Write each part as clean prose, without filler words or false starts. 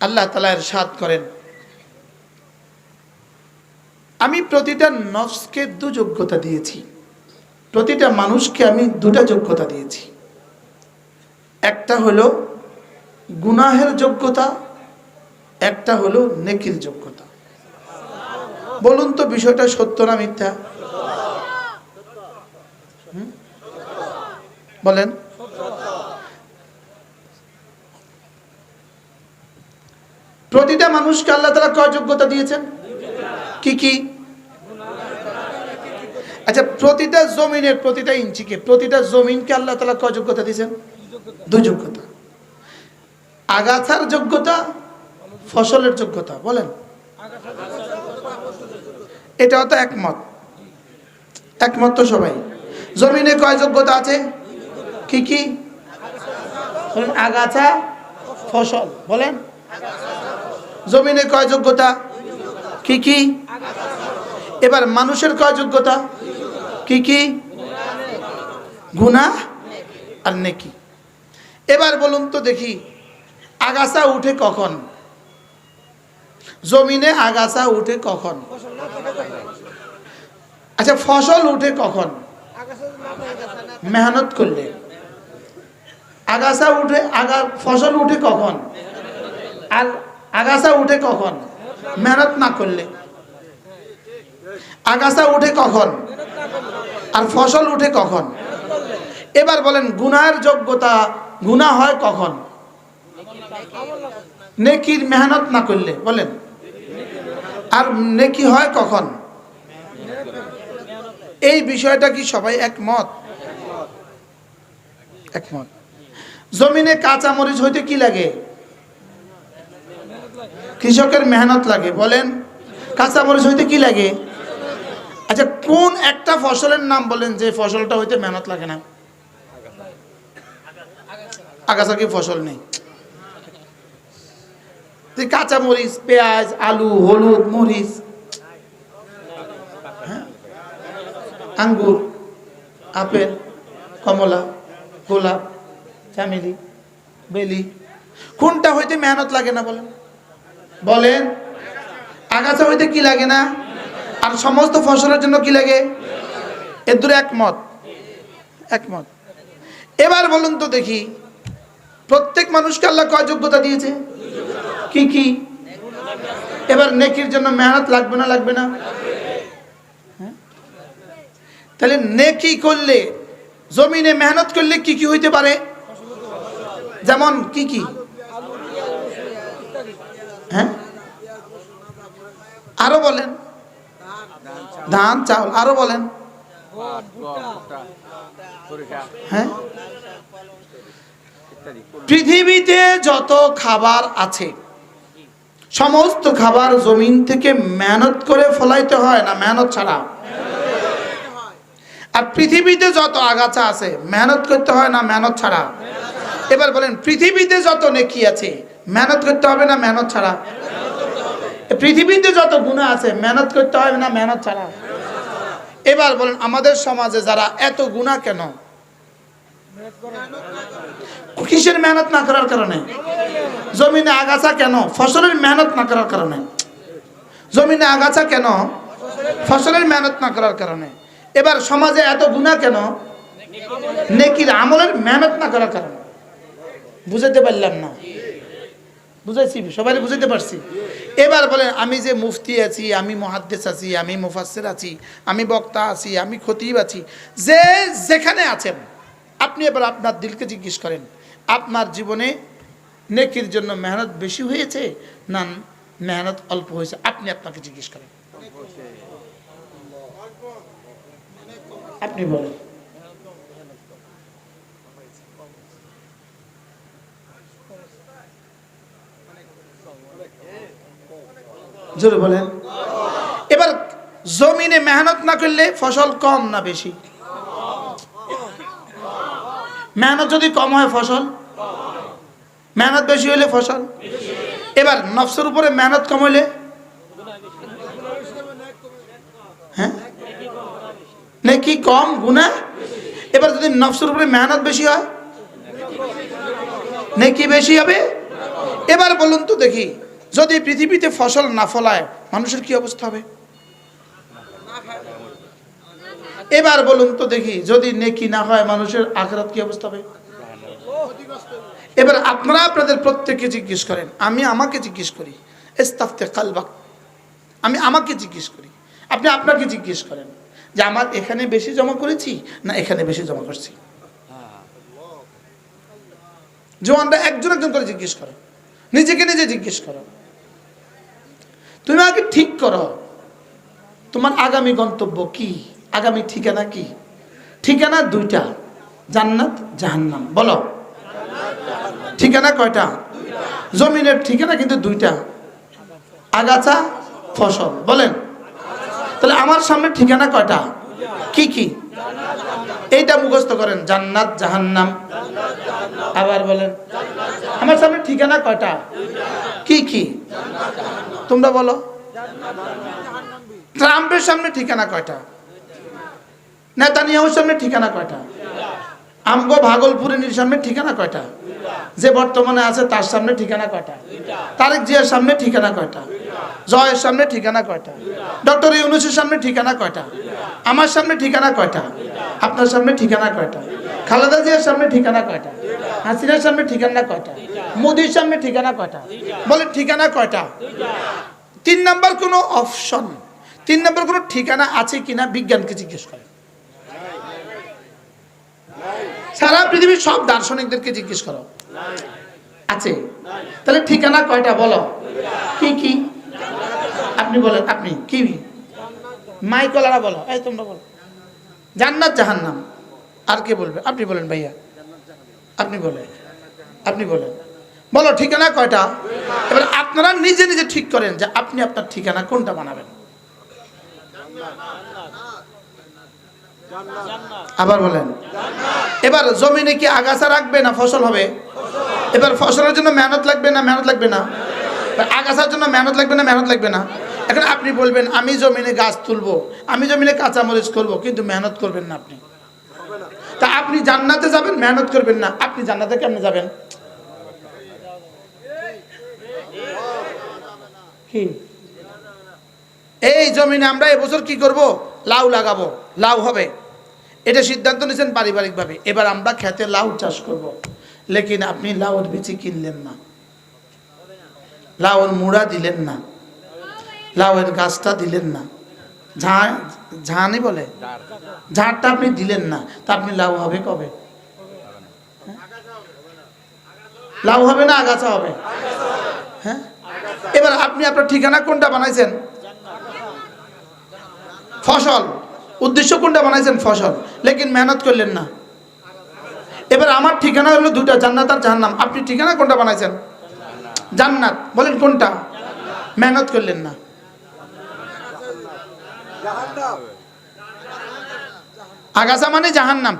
আল্লাহ তাআলা ইরশাদ করেন, আমি প্রতিটা নফসকে দু যোগ্যতা দিয়েছি, প্রতিটা মানুষকে আমি দুটা যোগ্যতা দিয়েছি। একটা হলো গুনাহের যোগ্যতা, একটা হলো নেকির যোগ্যতা। বলুন তো বিষয়টা সত্য না মিথ্যা? বলেন। প্রতিটা মানুষকে আল্লাহ তাআলা কয় যোগ্যতা দিয়েছেন? কি কি? আচ্ছা, প্রতিটা জমিনের প্রতিটা ইঞ্চিকে, প্রতিটা জমিনকে আল্লাহ তাআলা কয় যোগ্যতা দিয়েছেন? দুই যোগ্যতা। আগাছার যোগ্যতা, ফসলের যোগ্যতা। বলেন, এটাও তো একমত, একমত তো সবাই। জমিনে কয় যোগ্যতা আছে? কি কি? বলেন, আগাছা, ফসল। বলেন, জমিনে কয় যোগ্যতা? কি কি? এবার মানুষের কয় যোগ্যতা? কি কি? গুনাহ আর নেকি। এবার বলুন তো দেখি, আগাছা উঠে কখন? জমিনে আগাছা উঠে কখন? আচ্ছা, ফসল উঠে কখন? মেহনত করলে। আগাছা উঠে, ফসল উঠে কখন? আর আগাছা উঠে কখন? মেহনত না করলে। আগাছা উঠে কখন? আর ফসল উঠে কখন? এবার বলেন, গুনাহের যোগ্যতা, গুনাহ হয় কখন? নেকির মেহনত না করলে। বলেন, আর নেকি হয় কখন? এই বিষয়টা কি সবাই একমত? একমত। জমিনে কাঁচা মরিচ হইতে কি লাগে? কৃষকের মেহনত লাগে। বলেন, কাঁচা মরিচ হইতে কি লাগে? আচ্ছা, কোন একটা ফসলের নাম বলেন যে ফসলটা হইতে মেহনত লাগে না? আগাছা কি ফসল নেই? কাঁচা মরিচ, পেঁয়াজ, আলু, হলুদ, মরিচ, আঙ্গুর, আপেল, কমলা, গোলাপ, চামেলি, বেলি, কোনটা হইতে মেহনত লাগে না? বলেন, বলেন। আগাছা হইতে কি লাগে না? আর সমস্ত ফসলের জন্য কি লাগে? এর দূরে একমত, একমত। এবার বলুন তো দেখি, প্রত্যেক মানুষকে আল্লাহ কয় যোগ্যতা দিয়েছে? কি কি? এবার নেকির জন্য মেহনত লাগবে না? লাগবে না? তাহলে নেকি করলে, জমিনে মেহনত করলে কি কি হইতে পারে? যেমন কি কি? হ্যাঁ, আরো বলেন। ধান, চাউল, আরো বলেন। হ্যাঁ, পৃথিবীতে যত খাবার আছে সমস্ত খাবার জমিন থেকে মেহনত করে ফলাইতে হয় না মেহনত ছাড়া? আর পৃথিবীতে যত আগাছা আছে মেহনত করতে হয় না মেহনত ছাড়া? এবার বলেন, পৃথিবীতে যত নেকি আছে মেহনত করতে হবে না মেহনত ছাড়া? পৃথিবীতে যত গুনাহ আছে মেহনত করতে হবে না মেহনত ছাড়া? এবার বলেন, আমাদের সমাজে যারা এত গুনাহ কেন? কিসের মেহনত না করার কারণে? জমিনে আগাছা কেন? ফসলের মেহনত না করার কারণে। জমিনে আগাছা কেন? ফসলের মেহনত না করার কারণে। এবার সমাজে এত গুনাহ কেন? নেকির আমলের মেহনত না করার কারণে। বুঝাতে পারলাম না? বুঝাইছি? সবাই বুঝাতে পারছি? এবার বলেন, আমি যে মুফতি আছি, আমি মুহাদ্দিস আছি, আমি মুফাসসির আছি, আমি বক্তা আছি, আমি খতিব আছি, যে যেখানে আছেন, আপনি এবার আপনার দিলকে জিজ্ঞেস করেন, আপনার জীবনে নেকির জন্য মেহনত বেশি হয়েছে না মেহনত অল্প হয়েছে? আপনি আপনাকে জিজ্ঞেস করেন, আপনি বলেন। জোরে বলেন। এবার জমিনে মেহনত না করলে ফসল কম না বেশি? মেহনত যদি কম হয় ফসল, মেহনত বেশি হইলে ফসল। এবার নফসের উপরে মেহনত কম হইলে? হ্যাঁ, নেকি কম, গুনাহ। এবার যদি নফসের উপরে মেহনত বেশি হয়, নেকি বেশি হবে। এবার বলুন তো দেখি, যদি পৃথিবীতে ফসল না ফলায় মানুষের কি অবস্থা হবে? এবার বলুন তো দেখি, যদি নেকি না হয় মানুষের আখিরাত কি অবস্থা হবে? এবার আপনারা আপনাদের প্রত্যেককে জিজ্ঞেস করেন, আমি আমাকে জিজ্ঞেস করি, ইস্তাফতে কালবাক, আমি আমাকে জিজ্ঞেস করি, আপনি আপনাকে জিজ্ঞেস করেন যে আমার এখানে বেশি জমা করেছি না এখানে বেশি জমা করছি। জওয়ানরা একজন একজন করে জিজ্ঞেস করো, নিজেকে নিজে জিজ্ঞেস করো। তুমি আগে ঠিক করো তোমার আগামী গন্তব্য কি, আগামী ঠিকানা কি। ঠিকানা দুইটা, জান্নাত জাহান্নাম। বলো, ঠিকানা কয়টা? জমিনের ঠিকানা কিন্তু দুইটা, আগাছা ফসল। বলেন, তাহলে আমার সামনে ঠিকানা কয়টা? কি কি? এইটা মুখস্থ করেন, জান্নাত জাহান্নাম। আবার বলেন, আমার সামনে ঠিকানা কয়টা? কি কি? তোমরা বলো। ট্রাম্পের সামনে ঠিকানা কয়টা? নেতানিয়াহুর সামনে ঠিকানা কয়টা? আমগো ভাগলপুরের সামনে ঠিকানা কয়টা? যে বর্তমানে আছে তার সামনে ঠিকানা কয়টা? তারেক জিয়ার সামনে ঠিকানা কয়টা? জয়ের সামনে ঠিকানা কয়টা? ডক্টর ইউনূসের সামনে ঠিকানা কয়টা? আমার সামনে ঠিকানা কয়টা? আপনার সামনে ঠিকানা কয়টা? খালেদা জিয়ার সামনে ঠিকানা কয়টা? হাসিনার সামনে ঠিকানা কয়টা? মোদির সামনে ঠিকানা কয়টা? বলে ঠিকানা কয়টা? 3 নাম্বার কোনো অপশন, 3 নাম্বার কোনো ঠিকানা আছে কিনা বিজ্ঞানকে জিজ্ঞেস করে। সারা পৃথিবীর সব দার্শনিকদেরকে জিজ্ঞেস করো, আছে? তাহলে ঠিকানা কয়টা বলো? কি কি? আপনি বলেন, আপনি কি? মাইকলারা বলো, এই তোমরা বলো। জান্নাত জাহান্নাম। আর কে বলবে? আপনি বলেন ভাইয়া, আপনি বলেন, আপনি বলেন, বলো ঠিকানা কয়টা? এবার আপনারা নিজে নিজে ঠিক করেন যে আপনি আপনার ঠিকানা কোনটা বানাবেন। আবার বলেন। এবার জমিনে কি আগাছা রাখবে না ফসল হবে? এবার ফসলের জন্য মেহনত লাগবে না মেহনত লাগবে না? আগাছার জন্য মেহনত লাগবে না মেহনত লাগবে না? এখন আপনি বলবেন আমি জমিনে গাছ তুলবো, আমি জমিনে কাঁচামরিচ করবো, কিন্তু মেহনত করবেন না আপনি। তা আপনি জান্নাতে যাবেন, মেহনত করবেন না, আপনি জান্নাতে কেমনে যাবেন? কি এই জমিনে আমরা এবছর কি করব? লাউ লাগাবো, লাউ হবে, এটা সিদ্ধান্ত নিয়েছেন পারিবারিকভাবে। এবার আমরা খেতে লাউ চাষ করব, লেকিন আপনি লাউর বীজ কিনলেন না, লাউর মুড়া দিলেন না, লাউয়ের গাছটা দিলেন না, ঝানি বলে ঝাড়টা আপনি দিলেন না, তা আপনি লাউ হবে কবে? লাউ হবে না আগাছা হবে? হ্যাঁ, এবার আপনি আপনার ঠিকানা কোনটা বানাইছেন? ফসল। উদ্দেশ্য কোনটা বানাইছেন? ফসল, লেকিন মেহনত করলেন না। এবার আমার ঠিকানা হলো দুটা, জান্নাত আর জাহান্নাম। আপনি ঠিকানা কোনটা বানাইছেন? জান্নাত। বলেন কোনটা? মেহনত করলেন না। আগাছা মানে জাহান্নাম।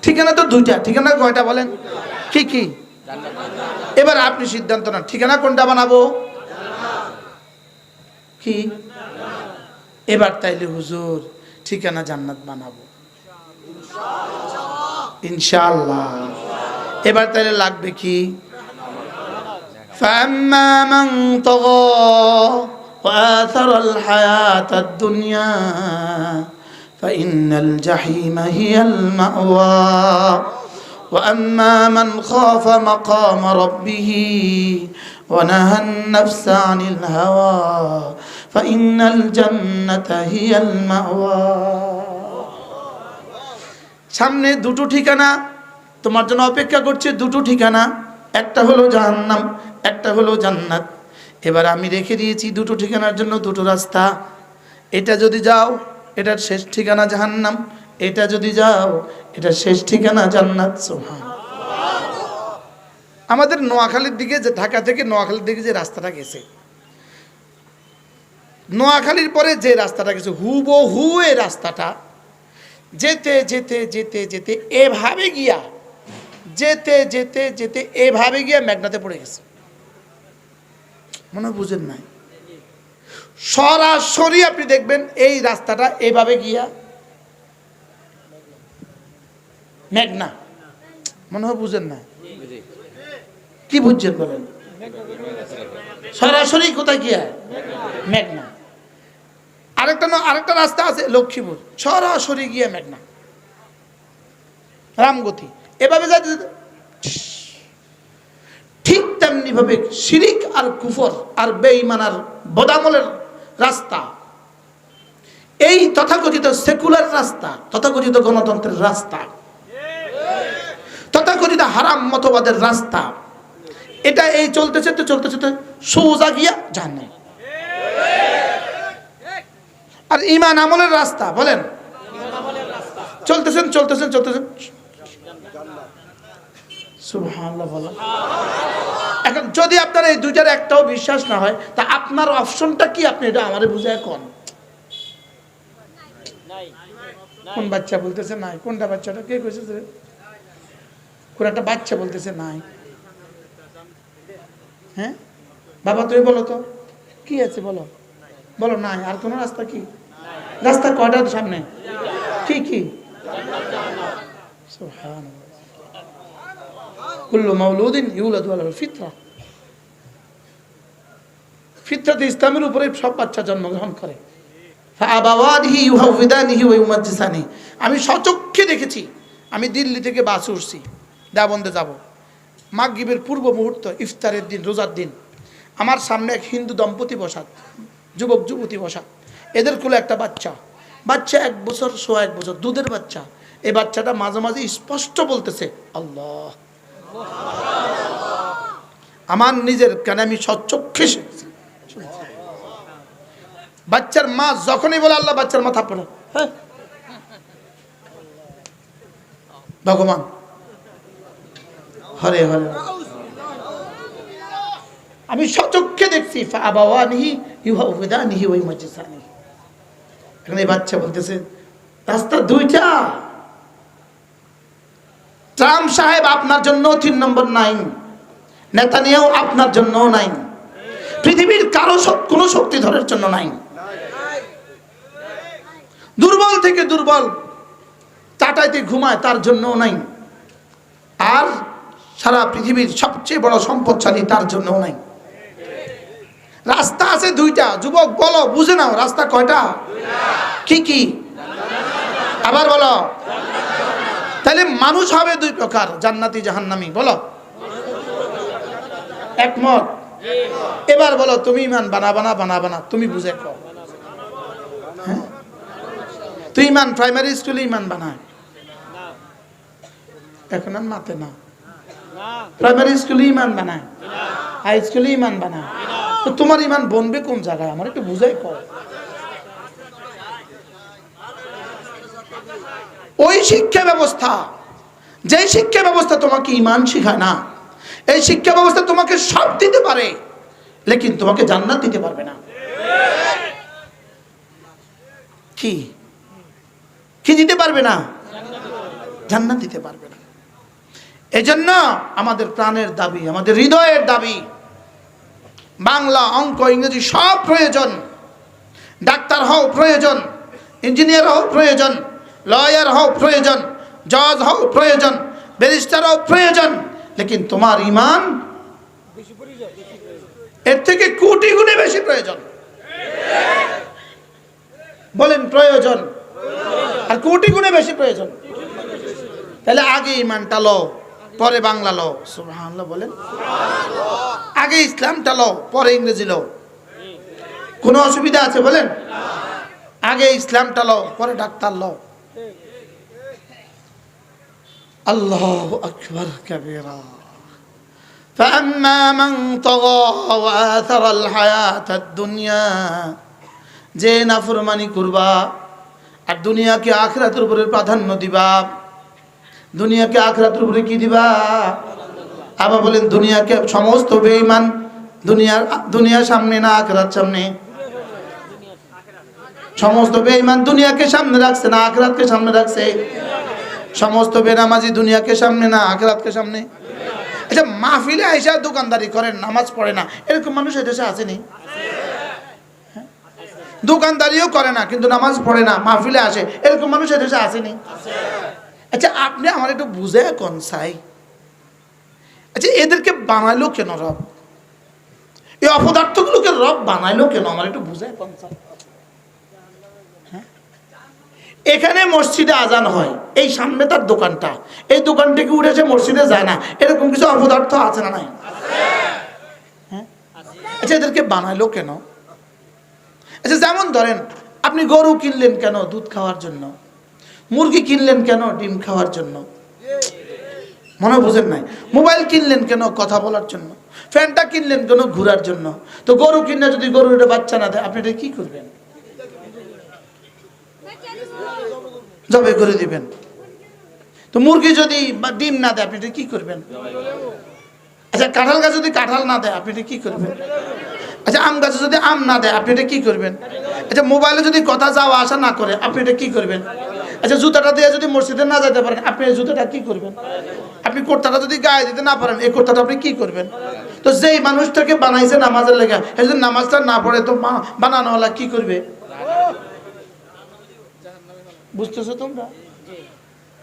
ঠিকানা তো দুইটা, ঠিকানা কয়টা বলেন? কি কি? এবার আপনি সিদ্ধান্ত নেন ঠিকানা কোনটা বানাবো। কি? এবার তাইলে হুজুর ঠিকানা জান্নাত বানাবো ইনশাআল্লাহ। এবার তাইলে লাগবে কি? فَأَمَّا مَنْ طَغَى وَآثَرَ الْحَيَاةَ الدُّنْيَا فَإِنَّ الْجَحِيمَ هِيَ الْمَأْوَى وَأَمَّا مَنْ خَافَ مَقَامَ رَبِّهِ وَنَهَى النَّفْسَ عَنِ الْهَوَى فَإِنَّ الْجَنَّةَ هِيَ الْمَأْوَى। সামনে দুটো ঠিকানা তোমার জন্য অপেক্ষা করছে, দুটো ঠিকানা, একটা হলো জাহান্নাম, একটা হলো জান্নাত। এবার আমি রেখে দিয়েছি দুটো ঠিকানার জন্য দুটো রাস্তা। এটা যদি যাও এটার শেষ ঠিকানা জাহান্নাম, এটা যদি যাও এটার শেষ ঠিকানা জান্নাত। সুবহানাল্লাহ। আমাদের নোয়াখালীর দিকে, যে ঢাকা থেকে নোয়াখালীর দিকে যে রাস্তাটা গেছে, নোয়াখালীর পরে যে রাস্তাটা গেছে হুবহু এই রাস্তাটা যেতে যেতে যেতে যেতে এভাবে গিয়া, যেতে যেতে যেতে এভাবে গিয়া মেঘনাতে পড়ে গেছে। মনে বুঝেন নাই? সরাসরি আপনি দেখবেন এই রাস্তাটা এভাবে গিয়া মেঘনা। মনে হয় বুঝেন না? কি বুঝছেন বলেন? সরাসরি কোথায় গিয়া মেঘনা। আরেকটা রাস্তা আছে লক্ষ্মীপুর, সরাসরি গিয়ে মেঘনা রামগতি, এভাবে যাতে ঠিক তেমনি ভাবে শিরিক আর কুফর আর বেঈমান আর বদামলের রাস্তা, এই তথাকথিত সেকুলার রাস্তা, তথাকথিত গণতন্ত্রের রাস্তা, তথাকথিত হারাম মতবাদের রাস্তা, এটা এই চলতেছে তো চলতেছে তো সোজা গিয়া জাহান্নামে। আর ঈমান আমলের রাস্তা বলেন, চলতেছেন চলতেছেন চলতেছেন সুবহানাল্লাহ বলেন। এখন যদি আপনার এই দুইটার একটাও বিশ্বাস না হয়, তা আপনার অপশনটা কি? আপনি এটা আমারে বুঝায় কোন কোন বাচ্চা বলতেছে নাই? কোনটা বাচ্চাটা কে কইছে? কোন একটা বাচ্চা বলতেছে নাই। হ্যাঁ বাবা তুমি বলো তো কি আছে, বলো বলো। নাই। আর কোন রাস্তা কি? রাস্তা কয়টার সামনে? কি কি? সুবহানাল্লাহ। কুল্লু মাউলুদিন ইউলাদু আলাল ফিতরা, ফিতরাতে ইসলামের উপরে সব বাচ্চা জন্মগ্রহণ করে। ফাআবাওয়ানিহি ইউহাউদানিহি ওয়া ইউমাজ্জিসানি। আমি সচক্ষে দেখেছি। আমি দিল্লি থেকে বাসে উঠছি, দেওবন্দে যাব, মাগরিবের পূর্ব মুহূর্ত, ইফতারের দিন, রোজার দিন। আমার সামনে এক হিন্দু দম্পতি বসা, যুবক যুবতী বসা, এদের কোলে একটা বাচ্চা, 1 বছর সোয়া 1 বছর দুধের বাচ্চা। এই বাচ্চাটা মাঝে মাঝে স্পষ্ট বলতেছে আল্লাহ। আমার নিজের কানে আমি সচক্ষে বাচ্চার মা যখনই বলে আল্লাহ, বাচ্চার মাথা পড়ে হ্যাঁ ভগবান হরে হরে। আমি সচক্ষে দেখছি। ফাআবাওয়ানিহি ইউহাউদানিহি ওয়া ইউমাজ্জিসানি। এখানে বাচ্চা বলতেছে রাস্তা দুইটা। ট্রাম্প সাহেব আপনার জন্য 3 নম্বর নাই, নেতানিয়াহু আপনার জন্য নাই, পৃথিবীর কারো কোনো শক্তিধরের জন্য নাই। দুর্বল থেকে দুর্বল চাটাইতে ঘুমায় তার জন্য নাই, আর সারা পৃথিবীর সবচেয়ে বড় সম্পদশালী তার জন্য নাই। রাস্তা আছে দুইটা। যুবক বলো, বুঝে নাও রাস্তা কয়টা? কি কি? আবার বলো। তাহলে মানুষ হবে 2 প্রকার, জান্নাতি জাহান্নামী। বলো একমত? এবার বলো তুমি ইমান বানাবানা তুমি বুঝে কও। হ্যাঁ তুই ইমান প্রাইমারি স্কুলে ইমান বানায়, এখন আর মাতে না। প্রাইমারি স্কুলে ইমান বানায়, হাই স্কুলে ইমান বানায়। তো তোমার ইমান বনবে কোন জায়গায়? আমার একটু বুঝাই কও। ওই শিক্ষা ব্যবস্থা, যে শিক্ষা ব্যবস্থা তোমাকে ইমান শিখায় না, এই শিক্ষা ব্যবস্থা তোমাকে সব দিতে পারে, লেকিন তোমাকে জান্নাত দিতে পারবে না। কি কি দিতে পারবে না? জান্নাত দিতে পারবে না। এজন্য আমাদের প্রাণের দাবি, আমাদের হৃদয়ের দাবি, বাংলা, অঙ্ক, ইংরেজি সব প্রয়োজন। ডাক্তার হও প্রয়োজন, ইঞ্জিনিয়ার হও প্রয়োজন, লয়ার হও প্রয়োজন, জজ হও প্রয়োজন, ব্যারিস্টার হও প্রয়োজন, লেকিন তোমার ঈমান এর থেকে কোটি গুণে বেশি প্রয়োজন। বলেন প্রয়োজন, আর কোটি গুণে বেশি প্রয়োজন। তাহলে আগে ঈমানটা লো, পরে বাংলা লো। সুবহানাল্লাহ বলেন। আগে ইসলামটা লো, পরে ইংরেজি লো। কোনো অসুবিধা আছে বলেন? আগে ইসলামটা লো, পরে ডাক্তার লো। আল্লাহু আকবার কাবীরা। فأما من طغى وآثر الحياة الدنيا, যে নাফরমানি করবা আর দুনিয়াকে আখিরাতের উপরে প্রাধান্য দিবা। দুনিয়াকে আখিরাতের উপরে কি দিবা? আবার বলেন দুনিয়াকে, সমস্ত বেঈমান দুনিয়ার সামনে না আখিরাত সামনে? সমস্ত বেঈমান দুনিয়াকে সামনে রাখছে না আখিরাতকে সামনে রাখছে? সমস্ত বেনামাজি দুনিয়াকে সামনে না আখিরাতকে সামনে? আচ্ছা, মাহফিলে আইসা দোকানদারি করেন, নামাজ পড়ে না, এরকম মানুষ এদেশে আসেনি? দোকানদারিও করে না কিন্তু নামাজ পড়ে না, মাহফিলে আসে, এরকম মানুষ এদেশে আসেনি? আচ্ছা আপনি আমার একটু বুঝে কোন চাই, আচ্ছা এদেরকে বানালো কেন রব? এই অপদার্থগুলোকে রব বানাইলো কেন আমার একটু বুঝায় পঞ্চায়েত। এখানে মসজিদে আজান হয়, এই সামনে তার দোকানটা, এই দোকান থেকে উঠেছে মসজিদে যায় না, এরকম কিছু অপদার্থ আছে না নাই? হ্যাঁ, আচ্ছা এদেরকে বানাইলো কেন? আচ্ছা যেমন ধরেন আপনি গরু কিনলেন কেন? দুধ খাওয়ার জন্য। মুরগি কিনলেন কেন? ডিম খাওয়ার জন্য। মনে বুঝেন নাই? মোবাইল কিনলেন কেন? কথা বলার জন্য। ফ্যানটা কিনলেন কেন? ঘোরার জন্য। তো গরু কিনলে যদি গরুর বাচ্চা না দেয় আপনি এটা কি করবেন? জবাই করে দিবেন। তো মুরগি যদি ডিম না দেয় আপনি এটা কি করবেন? আচ্ছা কাঁঠাল গাছ যদি কাঁঠাল না দেয় আপনি এটা কি করবেন? আচ্ছা আম গাছে যদি আম না দেয় আপনি এটা কি করবেন? আচ্ছা মোবাইলে যদি কথা যাওয়া আসা না করে আপনি এটা কি করবেন? আচ্ছা জুতাটা দিয়ে যদি মসজিদে না যেতে পারেন আপনি এই জুতাটা কি করবেন? আপনি কুর্তাটা যদি গায়ে দিতে না পারেন এই কুর্তাটা আপনি কি করবেন? তো যেই মানুষটাকে বানাইছে নামাজের লেগে, এই যদি নামাজটা না পড়ে তো বানানোওয়ালা কি করবে? বুঝতেছো তোমরা?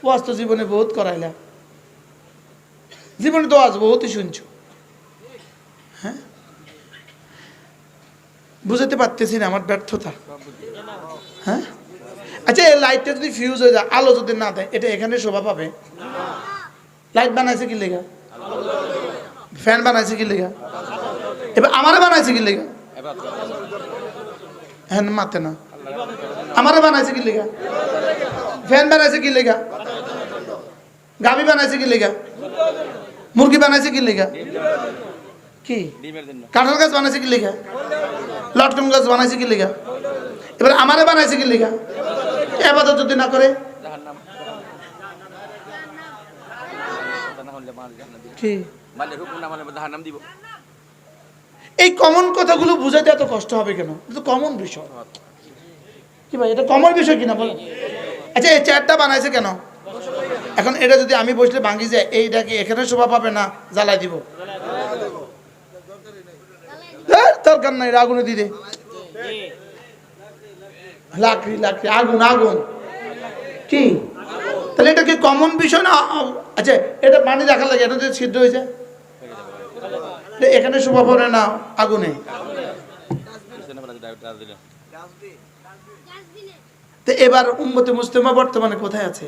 ওয়াজ তো জীবনে বহুত করাইলা, জীবনে তো আজ বহুতই শুনছো। হ্যাঁ বুঝাতে পারতেছি না আমার ব্যর্থতা। হ্যাঁ আচ্ছা এই লাইটটা যদি ফিউজ হয়ে যায়, আলো যদি না দেয়, এটা এখানে শোভা পাবে? লাইট বানাইছে কি লেগা? ফ্যান বানাইছে কি লেগা? এবার আমারে বানাইছে কি লেগা? হ্যাঁ মাতে না, আমারে বানাইছে কি লেগা? ফ্যান বানাইছে কি লেগা? গাভী বানাইছে কি লেগা? মুরগি বানাইছে কি লেগা? কি কাঁঠাল গাছ বানাইছে কি লেগা? লটকন গাছ বানাইছে কি লেগা? এবার আমারে বানাইছে কি লেগা? ইবাদত যদি না করে কি? এই কমন কথাগুলো বুঝাইতে এত কষ্ট হবে কেন? এটা কমন বিষয় কি ভাই, এটা কমন বিষয় কিনা বল? আচ্ছা এই চেয়ারটা বানাইছে কেন? এখন এটা যদি আমি বসলে ভাঙি যায়, এইটা কি এখানে শোভা পাবে না জ্বালাই দিব? দরকার নাই, আগুনে দিলে লাকড়ি লাকড়ি আগুন আগুন কি? তাহলে এটা কি কমন বিষয় না? আচ্ছা এটা পানি রাখার লাগে, এটা যদি ছিদ্র হয়ে যায় এখানে শোভা পড়ে না আগুনে? তো এবার উম্মতে মুসলিমা বর্তমানে কোথায় আছে?